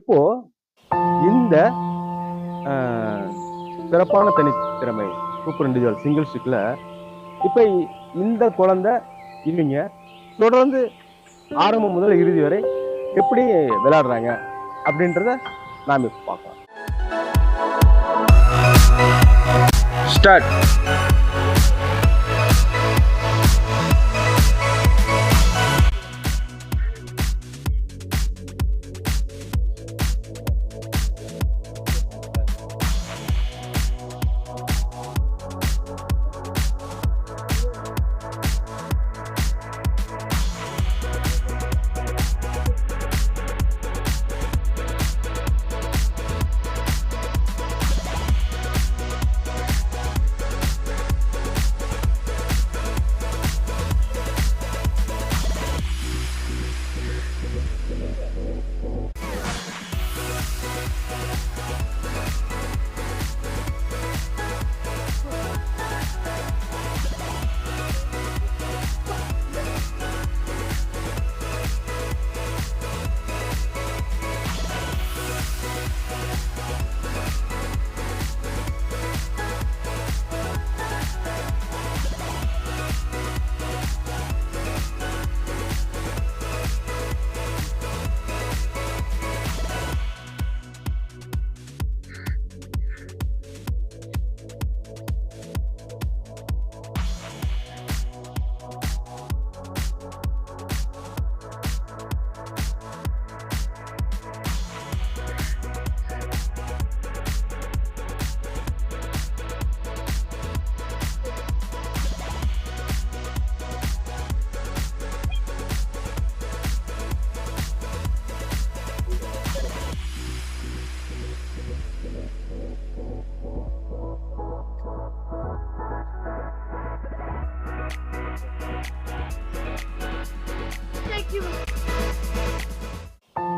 இப்போ இந்த சிறப்பான தனித்திறமை சூப்பர் இண்டிவிஜுவல் சிங்கிள் ஸ்டிக்ல இப்போ இந்த குழந்தை இவங்க தொடர்ந்து ஆரம்பம் முதல் இறுதி வரை எப்படி விளையாடுறாங்க அப்படின்றத நாம் இப்போ பார்க்கலாம். ஸ்டார்ட்.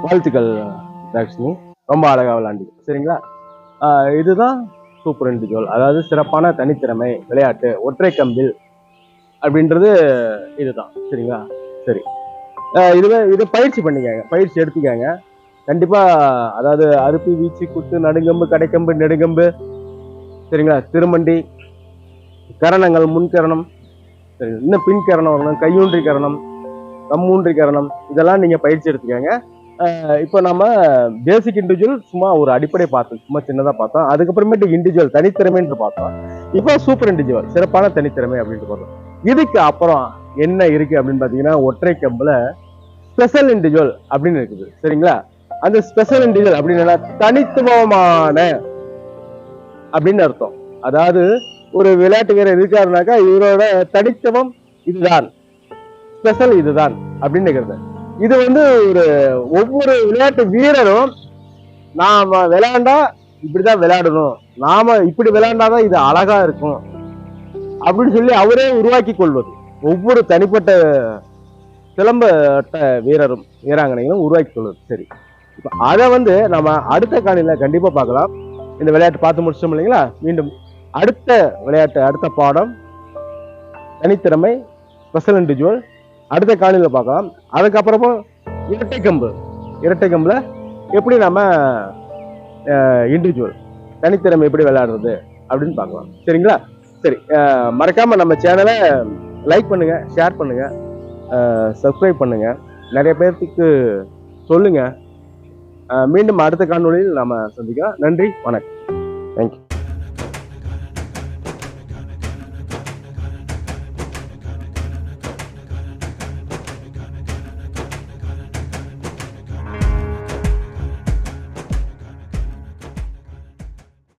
வாழ்த்துக்கள் ராக்ஷினி, ரொம்ப அழகா விளையாண்டு. சரிங்களா, இதுதான் சூப்பர் இண்டிவிஜுவல், அதாவது சிறப்பான தனித்திறமை விளையாட்டு ஒற்றை கம்பில் அப்படின்றது இதுதான். சரிங்களா, சரி, இதை பயிற்சி பண்ணிக்கங்க, பயிற்சி எடுத்துக்கங்க கண்டிப்பா. அதாவது அறுப்பு, வீச்சு, குத்து, நடுங்கம்பு, கடைக்கம்பு, நெடுங்கம்பு, சரிங்களா, திருமண்டி, கரணங்கள், முன்கரணம், சரி, இன்னும் பின் கரணம் வரணும், கையூன்றி கரணம், கம்மூன்றி கரணம், இதெல்லாம் நீங்க பயிற்சி எடுத்துக்கங்க. இப்போ நம்ம பேசிக் இண்டிவிஜுவல் சும்மா ஒரு அடிப்படை பார்த்தோம், சும்மா சின்னதா பார்த்தோம். அதுக்கப்புறமேட்டு இண்டிவிஜுவல் தனித்திறமைன்னு பார்த்தோம். இப்போ சூப்பர் இண்டிவிஜுவல் சிறப்பான தனித்திறமை அப்படின்ட்டு பார்த்தோம். இதுக்கு அப்புறம் என்ன இருக்கு அப்படின்னு பாத்தீங்கன்னா, ஒற்றை கம்புல ஸ்பெஷல் இண்டிவிஜுவல் அப்படின்னு இருக்குது. சரிங்களா, அந்த ஸ்பெஷல் இண்டிவிஜுவல் அப்படின்னா தனித்துவமான அப்படின்னு அர்த்தம். அதாவது ஒரு விளையாட்டு வீரர் இருக்காருனாக்கா இவரோட தனித்துவம் இதுதான், ஸ்பெஷல் இதுதான் அப்படின்னு இருக்கிறது. இது ஒரு ஒவ்வொரு விளையாட்டு வீரரும் நாம விளையாண்டா இப்படிதான் விளையாடணும், நாம இப்படி விளையாண்டாதான் இது அழகா இருக்கும் அப்படின்னு சொல்லி அவரே உருவாக்கி கொள்வது. ஒவ்வொரு தனிப்பட்ட சிலம்பட்ட வீரரும் வீராங்கனைகளும் உருவாக்கி கொள்வது. சரி, இப்ப அதை நம்ம அடுத்த காணியில கண்டிப்பா பார்க்கலாம். இந்த விளையாட்டு பார்த்து முடிச்சோம் இல்லைங்களா, மீண்டும் அடுத்த விளையாட்டு, அடுத்த பாடம் தனித்திறமை ஸ்பெஷல் இண்டிவிஜுவல் அடுத்த காலையில பார்க்கலாம். அதுக்கப்புறமா இரட்டை கம்பு, இரட்டை கம்புல எப்படி நம்ம இண்டிவிஜுவல் தனித்திறமை எப்படி விளையாடுறது அப்படின்னு பார்க்கலாம். சரிங்களா, சரி, மறக்காம நம்ம சேனலை லைக் பண்ணுங்க, ஷேர் பண்ணுங்க, சப்ஸ்கிரைப் பண்ணுங்க, நிறைய பேர்த்துக்கு சொல்லுங்க. மீண்டும் அடுத்த காணொளியில் நாம சந்திக்கலாம். நன்றி, வணக்கம், தேங்க்யூ.